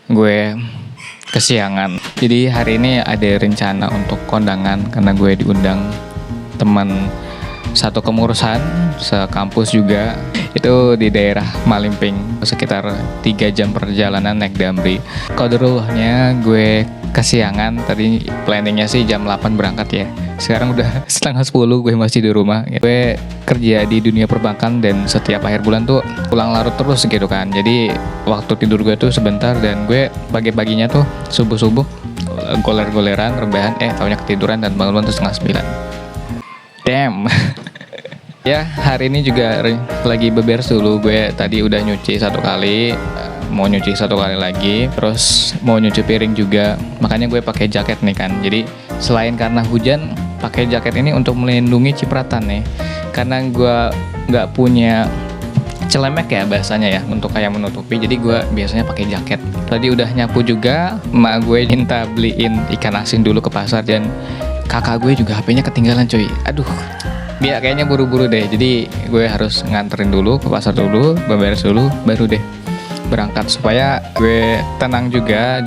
gue kesiangan. Jadi hari ini ada rencana untuk kondangan karena gue diundang teman satu kemurusan sekampus juga. Itu di daerah Malimping, sekitar 3 jam perjalanan naik Damri. Qadarullah gue kesiangan. Tadi planningnya sih jam 8 berangkat ya. Sekarang udah setengah 10 gue masih di rumah. Gue kerja di dunia perbankan dan setiap akhir bulan tuh pulang larut terus gitu kan. Jadi waktu tidur gue tuh sebentar dan gue pagi-paginya tuh subuh-subuh goler-goleran, rebahan, taunya ketiduran dan bangun tuh setengah 9. Damn. Ya hari ini juga lagi beberes dulu. Gue tadi udah nyuci 1 kali, mau nyuci 1 kali lagi, terus mau nyuci piring juga. Makanya gue pakai jaket nih kan. Jadi selain karena hujan, pakai jaket ini untuk melindungi cipratan nih. Karena gue nggak punya celemek ya bahasanya ya untuk kayak menutupi. Jadi gue biasanya pakai jaket. Tadi udah nyapu juga. Emak gue minta beliin ikan asin dulu ke pasar dan kakak gue juga HP-nya ketinggalan cuy. Aduh. Dia kayaknya buru-buru deh, jadi gue harus nganterin dulu ke pasar dulu, beberes dulu, baru deh berangkat supaya gue tenang juga.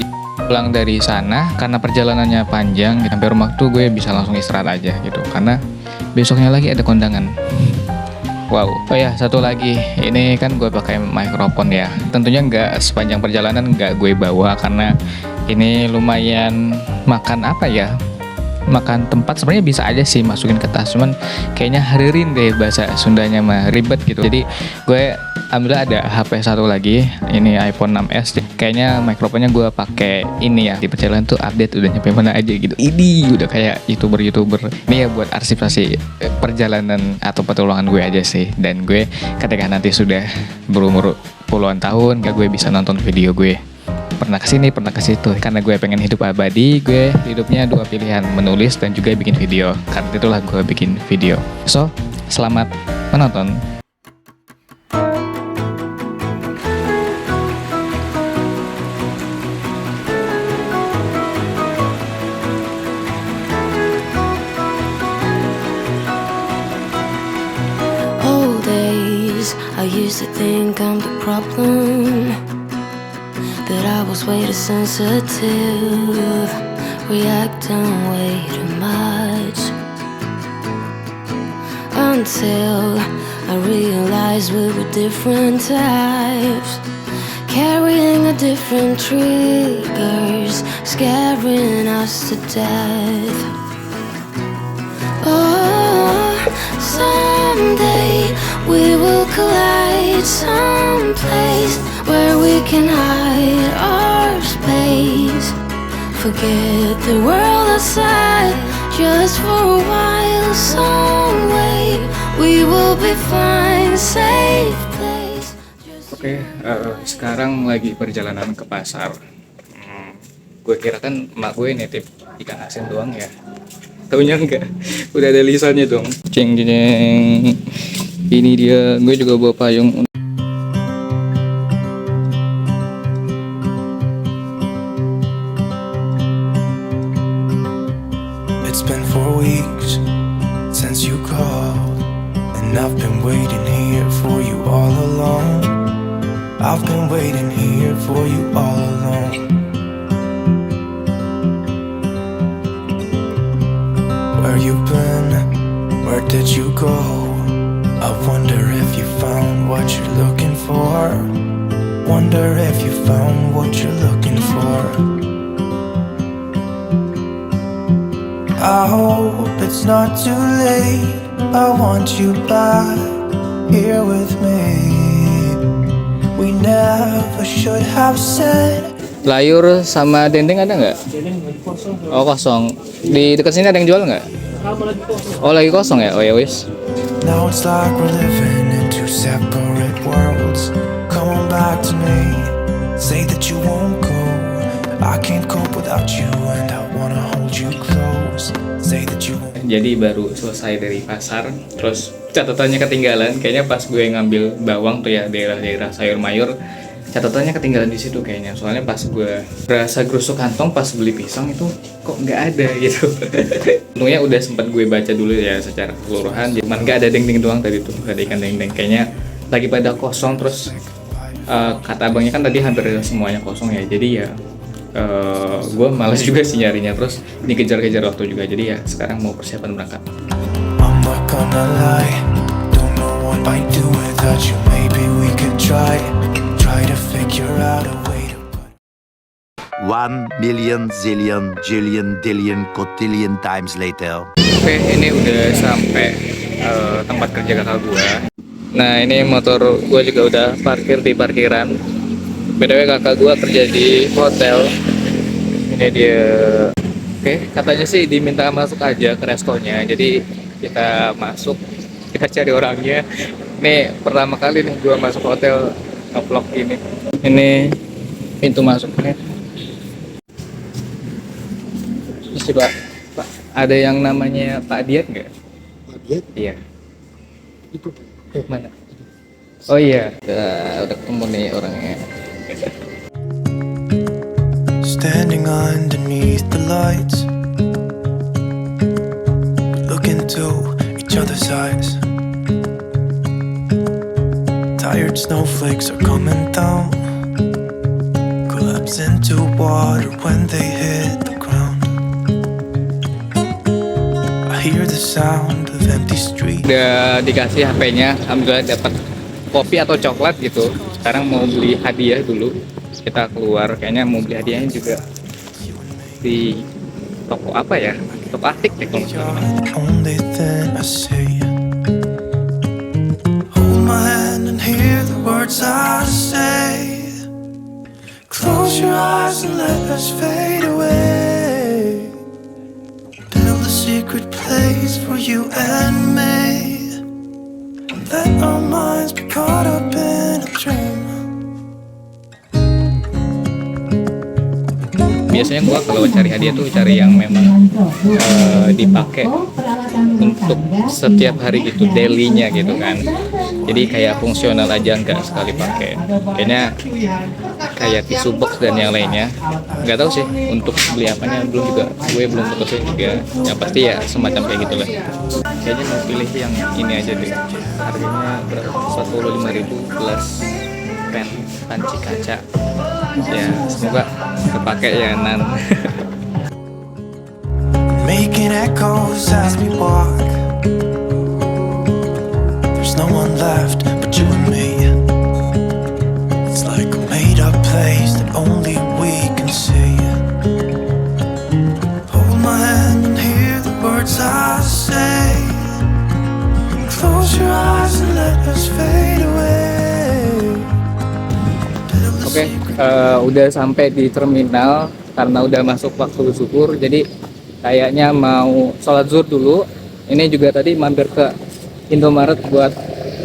Pulang dari sana karena perjalanannya panjang, sampai rumah tuh gue bisa langsung istirahat aja gitu, karena besoknya lagi ada kondangan. Wow, oh ya satu lagi, ini kan gue pakai mikrofon ya. Tentunya nggak sepanjang perjalanan nggak gue bawa karena ini lumayan makan apa ya? Makan tempat sebenarnya bisa aja sih masukin ke tas, cuman kayaknya haririn deh bahasa Sundanya mah ribet gitu. Jadi gue alhamdulillah ada HP satu lagi, ini iPhone 6s. Kayaknya mikrofonnya gue pakai ini ya, di perjalanan tuh update udah nyampe mana aja gitu. Ini udah kayak youtuber. Ini ya buat arsipasi perjalanan atau petualangan gue aja sih. Dan gue ketika nanti sudah berumur puluhan tahun, gue bisa nonton video gue pernah kesini, pernah ke situ. Karena gue pengen hidup abadi, gue hidupnya 2 pilihan, menulis dan juga bikin video. Karena itulah gue bikin video. So, selamat menonton. Old days, I used to think I'm the problem, that I was way too sensitive, reacting way too much, until I realized we were different types, carrying a different triggers, scaring us to death. Oh, someday we will collide someplace where we can hide our space. Forget the world outside just for a while. Some way we will be fine, safe place. Oke, sekarang lagi perjalanan ke pasar. Gue kira kan emak gue nitip ikan asin doang ya. Taunya enggak, udah ada lisannya dong. Ceng. Ini dia, gue juga bawa payung. It's been 4 weeks since you called, and I've been waiting here for you all along. I've been waiting here for you all along. Where you been? Where did you go? I wonder if you found what you're looking for. Wonder if you found what you're looking for. I hope it's not too late. I want you back here with me. We never should have said. Layur sama dendeng ada nggak? Oh kosong. Di dekat sini ada yang jual nggak? Oh lagi kosong ya? Oh ya wis. Now it's like we're living in 2 separate worlds. Come on back to me. Say that you won't go. I can't cope without you and I wanna hold you close. Say that you won't. Jadi baru selesai dari pasar, terus catatannya ketinggalan. Kayaknya pas gue ngambil bawang tuh ya, daerah-daerah sayur mayur, catatannya ketinggalan di situ kayaknya. Soalnya pas gue berasa gerusuk kantong pas beli pisang itu kok nggak ada gitu. Untungnya udah sempat gue baca dulu ya secara keseluruhan, cuman nggak ada dendeng doang tadi tuh, nggak ada ikan dendeng. Kayaknya lagi pada kosong, terus kata abangnya kan tadi hampir semuanya kosong ya, jadi ya gue malas juga sih nyarinya, terus dikejar-kejar waktu juga, jadi ya sekarang mau persiapan berangkat. I'm not gonna lie, don't know what I'd do without you. Maybe we could try to figure out a way to put 1,000,000 zillion jillion dillion cotillion times later. Oke, ini udah sampai tempat kerja kakak gue. Nah, ini motor gue juga udah parkir di parkiran. BTW kakak gue kerja di hotel. Ini dia. Oke, katanya sih diminta masuk aja ke restonya. Jadi kita masuk, kita cari orangnya. Ini pertama kali nih gue masuk hotel nge-vlog ini. Ini pintu masuknya. Terus coba, Pak, ada yang namanya Pak Diat nggak? Pak Diat? Iya. Itu Mana? Oh iya, udah ketemu nih orangnya. standing underneath the lights. We look into each other's eyes. Tired snowflakes are coming down, collapse into water when they hit the ground. I hear the sound of empty streets. Udah dikasih HP-nya, alhamdulillah dapat kopi atau coklat gitu. Sekarang mau beli hadiah dulu. Kita keluar, kayaknya mau beli hadiahnya juga di toko apa ya? Toko Atik deh kalau nggak salah. Only thing I say, hold my hand and hear the words I say. Close your eyes and let us fade away. Build a secret place for you and me. Let our minds be caught up in a dream. Biasanya gua kalau cari hadiah tuh cari yang memang dipakai untuk setiap hari gitu, daily-nya gitu kan. Jadi kayak fungsional aja, nggak sekali pakai. Kayaknya kayak tisu box dan yang lainnya. Nggak tahu sih untuk beli apanya, belum juga. Gue belum putusin juga. Yang pasti ya semacam kayak gitulah. Kayaknya mau pilih yang ini aja deh. Harganya berapa? 45.000 plus pen panci kaca. Ya semoga kepake ya Nan. Making echoes as we walk. There's no one left but you and me. It's like a made up place that only we can see. Hold my hand and hear the words I say. Close your eyes and let us fade away. Oke, udah sampai di terminal karena udah masuk waktu zuhur, jadi kayaknya mau sholat zuhur dulu. Ini juga tadi mampir ke Indomaret buat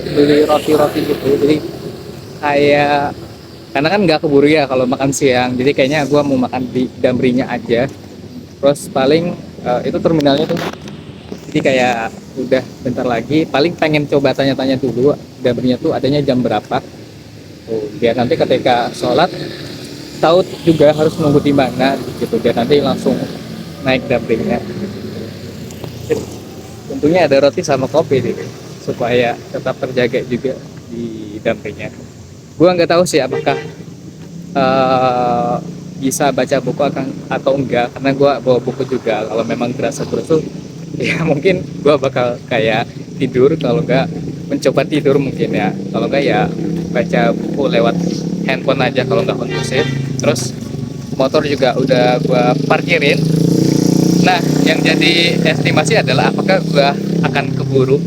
beli roti-roti gitu. Jadi kayak karena kan nggak keburu ya kalau makan siang, jadi kayaknya gua mau makan di Damrinya aja. Terus paling itu terminalnya tuh, jadi kayak udah bentar lagi. Paling pengen coba tanya-tanya dulu Damrinya tuh adanya jam berapa. Biar nanti ketika sholat tahu juga harus nunggu di mana gitu, biar nanti langsung naik Damrinya. Tentunya ada roti sama kopi nih supaya tetap terjaga juga di Damrinya. Gua nggak tahu sih apakah bisa baca buku atau enggak, karena gua bawa buku juga. Kalau memang berasa tuh ya mungkin gua bakal kayak tidur, kalau enggak mencoba tidur mungkin ya, kalau enggak ya baca buku lewat handphone aja kalau nggak kondusif. Terus motor juga udah gua parkirin. Nah, yang jadi estimasi adalah apakah gua akan keburu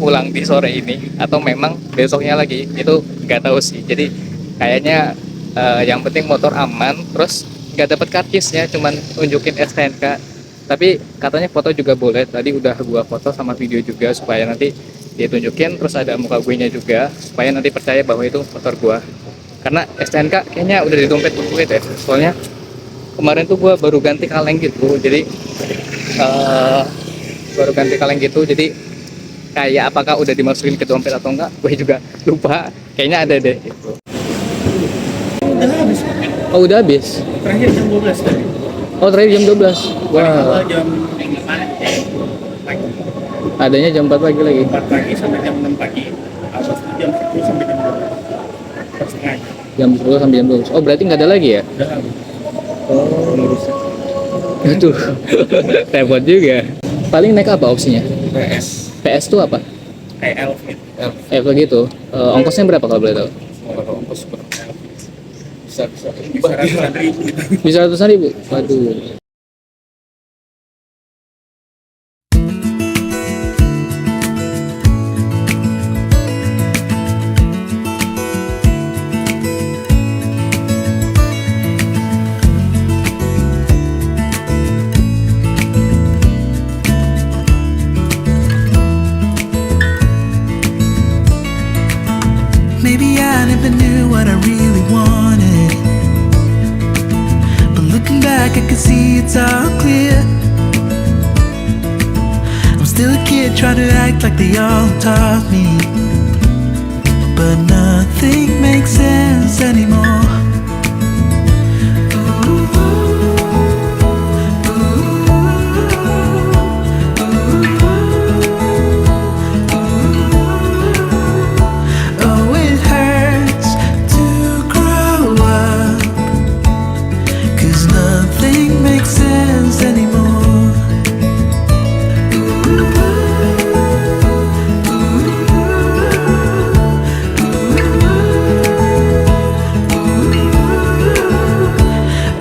pulang di sore ini atau memang besoknya lagi, itu nggak tahu sih. Jadi kayaknya yang penting motor aman, terus nggak dapat karcisnya, cuman tunjukin STNK. Tapi katanya foto juga boleh, tadi udah gua foto sama video juga supaya nanti ditunjukin, terus ada muka gue nya juga supaya nanti percaya bahwa itu motor gue. Karena STNK kayaknya udah di dompet gue deh, soalnya kemarin tuh gue baru ganti kaleng gitu, jadi jadi kayak apakah udah dimasukin ke dompet atau enggak gue juga lupa, kayaknya ada deh gitu. udah habis. Oh udah habis? Terakhir jam 12 tadi. Oh terakhir jam 12? Wah. Jam 5 pagi. Adanya jam 4 pagi lagi? 4 pagi sampai jam 6 pagi. Atas jam 10 sampai jam 12. Nah, Jam 10 sampai jam 12. Oh, berarti nggak ada lagi ya? udah habis. Oh, Ngurusnya. aduh. Repot juga. Paling naik apa opsinya? PS. PS itu apa? Kayak elf gitu. Kayak gitu. Ongkosnya berapa kalau boleh tahu? Kalau ongkos per elf. Bisa ratusan ribu gitu. Bisa ratusan ribu? Waduh. Maybe I never knew what I really wanted, but looking back I can see it's all clear. I'm still a kid trying to act like they all taught me, but nothing makes sense anymore. Oh, it hurts to grow up, 'cause nothing makes sense anymore.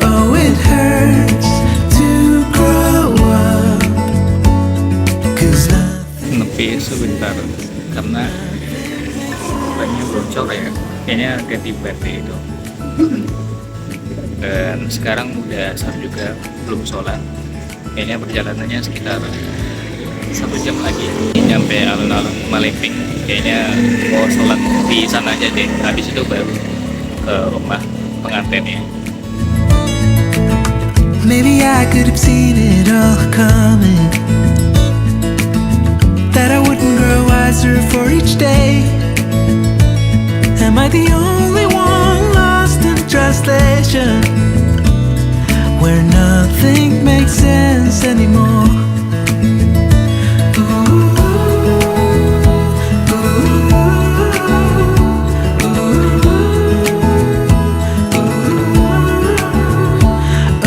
Oh, it hurts to grow up, 'cause nothing. Nepi sebentar karena banyak bocor ya. Kayaknya ganti baterai itu. Dan sekarang udah asar juga, belum sholat. Kayaknya perjalanannya sekitar 1 jam lagi nyampe alun-alun Maleping. Kayaknya mau sholat di sana aja deh. Habis itu baru ke rumah pengantinnya. Maybe I could have seen it all coming, that I wouldn't grow wiser for each day. Am I the only one lost in translation, where nothing makes sense anymore?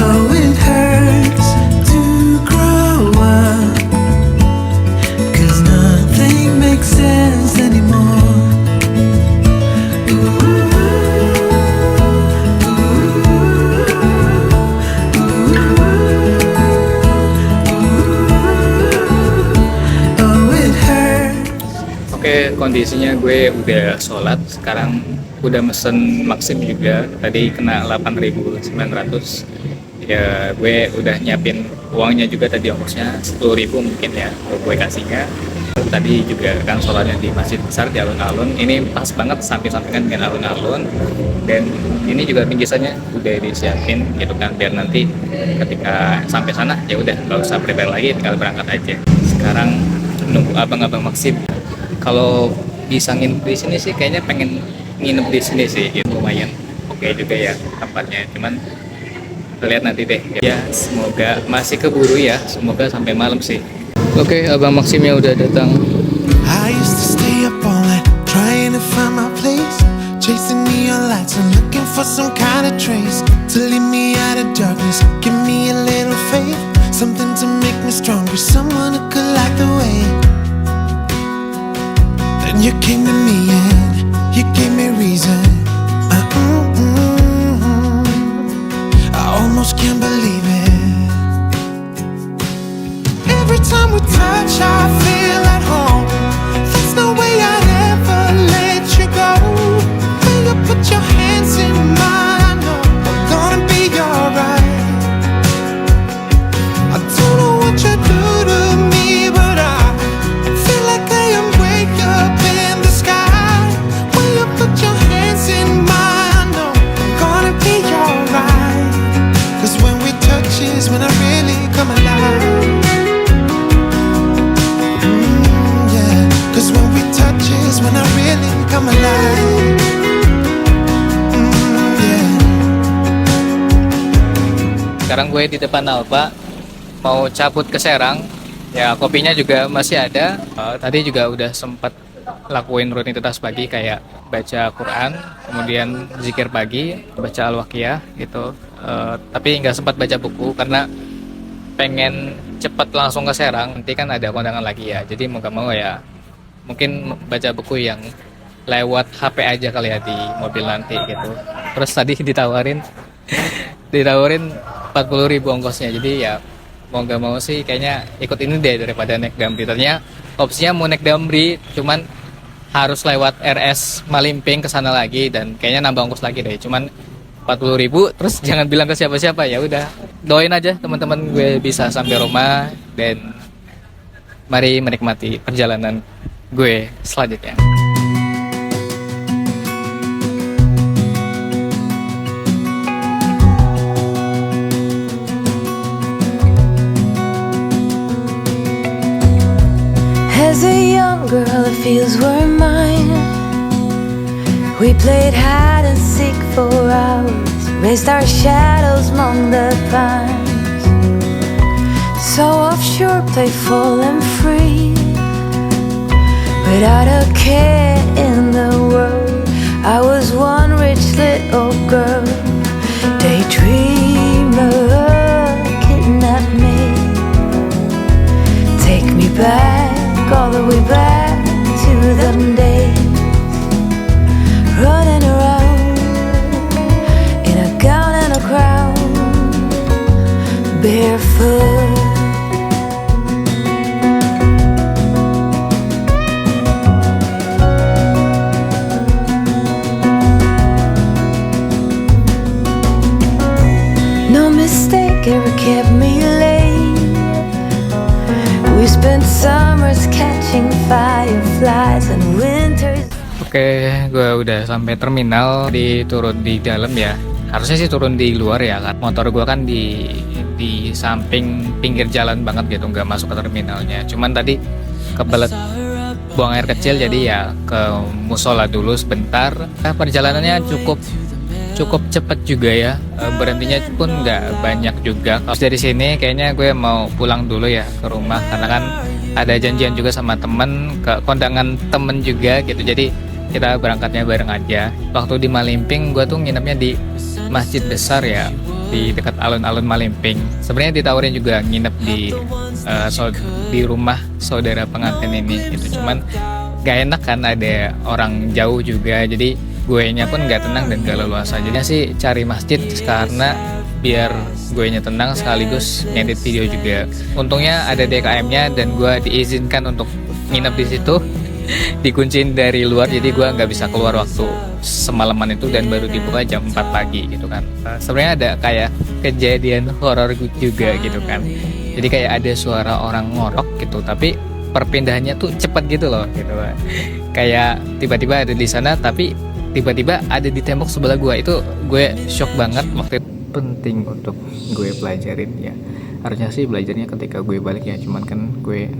Oh, it hurts to grow up, 'cause nothing makes sense anymore. Oh, it hurts. Oke, kondisinya gue udah sholat. Sekarang udah mesen Maxim juga. Tadi kena 8.900. Ya, gue udah nyiapin uangnya juga, tadi ongkosnya 10.000 mungkin ya. Gue kasihnya. Tadi juga kan sholatnya di masjid besar di alun-alun. Ini pas banget samping-sampingan dengan alun-alun. Dan ini juga bingkisannya udah disiapin gitu kan, biar nanti ketika sampai sana ya udah nggak usah prepare lagi, tinggal berangkat aja. Sekarang nunggu abang-abang Maxim. Kalau bisa nginep di sini sih kayaknya pengen nginep di sini sih, gitu. Lumayan oke juga ya tempatnya, cuman kita lihat nanti deh ya. Semoga masih keburu ya, semoga sampai malam sih. Oke, abang Maximnya udah datang. I used to stay up all night trying to find my place, chasing neon lights and looking for some kind of trace to lead me out of darkness. Give me a little faith, something to make me stronger, someone who could light the way. Then you came to me and you gave me reason. I almost can't believe it. Every time we touch, I feel at home. There's no way I'd ever let you go. When you put your hands in mine, I know I'm gonna be alright. I don't know what you do to me, but I feel like I am way up in the sky. When you put your hands in mine, I know I'm gonna be alright. 'Cause when we touch is when I really come alive. When I really come alive. Yeah. Sekarang gue di depan Alfa, mau cabut ke Serang. Ya, kopinya juga masih ada. Tadi juga udah sempat lakuin rutinitas pagi kayak baca Quran, kemudian zikir pagi, baca Al-Waqiah gitu. Tapi nggak sempat baca buku karena pengen cepet langsung ke Serang, nanti kan ada kondangan lagi ya, jadi mau gak mau ya mungkin baca buku yang lewat HP aja kali ya di mobil nanti gitu. Terus tadi ditawarin 40.000 ongkosnya, jadi ya mau gak mau sih kayaknya ikut ini deh daripada naik Damri. Ternyata opsinya mau naik Damri, cuman harus lewat RS Malimping ke sana lagi dan kayaknya nambah ongkos lagi deh. Cuman 40.000, terus jangan bilang ke siapa-siapa, ya udah doain aja teman-teman gue bisa sampai rumah dan mari menikmati perjalanan gue selanjutnya. As a young girl, the fields were mine. We played hide and seek for hours, raised our shadows among the pines. So offshore, playful and free, without a care in the world. I was one rich little girl, daydreamer, kidnap me, take me back, all the way back to them days, running around in a gown and a crown, barefoot. No mistake ever kept me late. We spent summers catching fireflies and winters. Oke, gue udah sampai terminal, turun di dalam ya. Harusnya sih turun di luar ya, kan motor gue kan di samping pinggir jalan banget gitu, nggak masuk ke terminalnya. Cuman tadi kebelet buang air kecil, jadi ya ke musola dulu sebentar. Perjalanannya cukup cepet juga ya, berhentinya pun nggak banyak juga. Terus dari sini kayaknya gue mau pulang dulu ya ke rumah, karena kan ada janjian juga sama temen, ke kondangan temen juga gitu, jadi kita berangkatnya bareng aja. Waktu di Malimping gue tuh nginepnya di masjid besar ya, di dekat alun-alun Malimping. Sebenarnya ditawarin juga nginep di rumah saudara pengantin ini gitu, cuman gak enak kan ada orang jauh juga, jadi gue nya pun gak tenang dan gak leluasa. Jadi sih cari masjid karena biar gue nya tenang sekaligus ngedit video juga. Untungnya ada DKM-nya dan gue diizinkan untuk nginep di situ. Dikunciin dari luar, jadi gue nggak bisa keluar waktu semalaman itu, dan baru dibuka jam 4 pagi gitu kan. Sebenarnya ada kayak kejadian horor juga gitu kan. Jadi kayak ada suara orang ngorok gitu, tapi perpindahannya tuh cepet gitu loh gitu. Kayak tiba-tiba ada di sana, tapi tiba-tiba ada di tembok sebelah gue. Itu gue shock banget waktu itu. Penting untuk gue pelajarin ya. Harusnya sih belajarnya ketika gue balik ya, cuman kan gue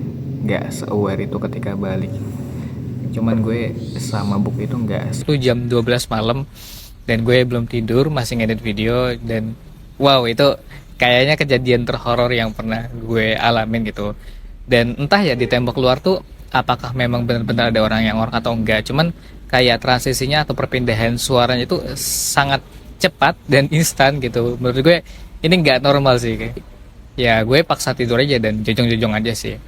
nggak se-aware itu ketika balik. Cuman gue sama buku itu nggak. Itu jam 12 malam dan gue belum tidur, masih ngedit video, dan wow, itu kayaknya kejadian terhoror yang pernah gue alamin gitu. Dan entah ya di tembok luar tuh apakah memang benar-benar ada orang yang ngorok atau enggak, cuman kayak transisinya atau perpindahan suaranya itu sangat cepat dan instan gitu. Menurut gue ini nggak normal sih. Ya gue paksa tidur aja dan jojong-jojong aja sih.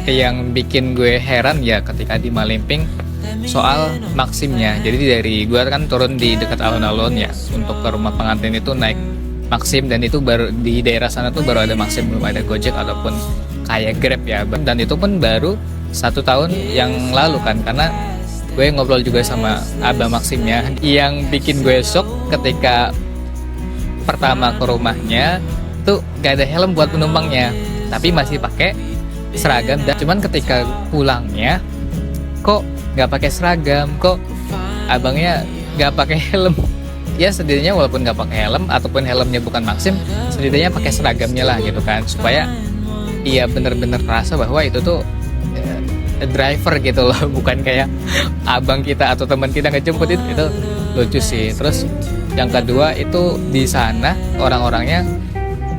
Yang bikin gue heran ya ketika di Malimping soal Maximnya. Jadi dari gue kan turun di dekat alun-alun ya, untuk ke rumah pengantin itu naik Maxim, dan itu baru di daerah sana tuh baru ada Maxim, belum ada Gojek ataupun kayak Grab ya. Dan itu pun baru 1 tahun yang lalu kan, karena gue ngobrol juga sama abah Maximnya. Yang bikin gue shock ketika pertama ke rumahnya tuh gak ada helm buat penumpangnya, tapi masih pakai seragam. Dan cuman ketika pulangnya kok nggak pakai seragam, kok abangnya nggak pakai helm. Ya setidaknya walaupun nggak pakai helm ataupun helmnya bukan Maxim, setidaknya pakai seragamnya lah gitu kan, supaya ia bener-bener rasa bahwa itu tuh driver gitu loh, bukan kayak abang kita atau teman kita ngejemput. Itu lucu sih. Terus yang kedua itu di sana orang-orangnya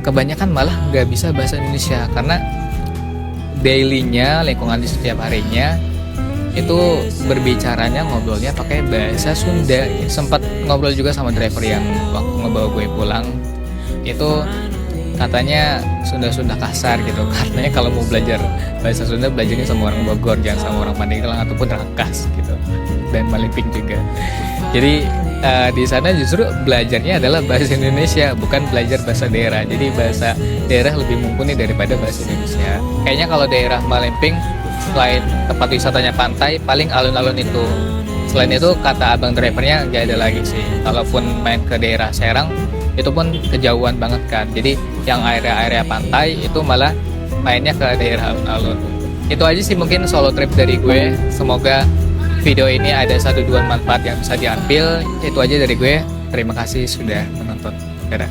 kebanyakan malah nggak bisa bahasa Indonesia, karena dailynya, lingkungan di setiap harinya itu berbicaranya ngobrolnya pakai bahasa Sunda. Sempat ngobrol juga sama driver yang waktu ngebawa gue pulang, itu katanya Sunda kasar gitu. Katanya kalau mau belajar bahasa Sunda belajarnya sama orang Bogor, jangan sama orang Pandeglang ataupun Rangkas gitu, dan Maliping juga. Jadi di sana justru belajarnya adalah bahasa Indonesia, bukan belajar bahasa daerah. Jadi bahasa daerah lebih mumpuni daripada bahasa Indonesia. Kayaknya kalau daerah Maliping selain tempat wisatanya pantai, paling alun-alun itu. Selain itu kata abang drivernya nggak ada lagi sih. Kalaupun main ke daerah Serang itu pun kejauhan banget kan. Jadi yang area-area pantai itu malah mainnya ke daerah alun-alun. Itu aja sih mungkin solo trip dari gue. Semoga video ini ada 1-2 manfaat yang bisa diambil. Itu aja dari gue. Terima kasih sudah menonton. Dadah.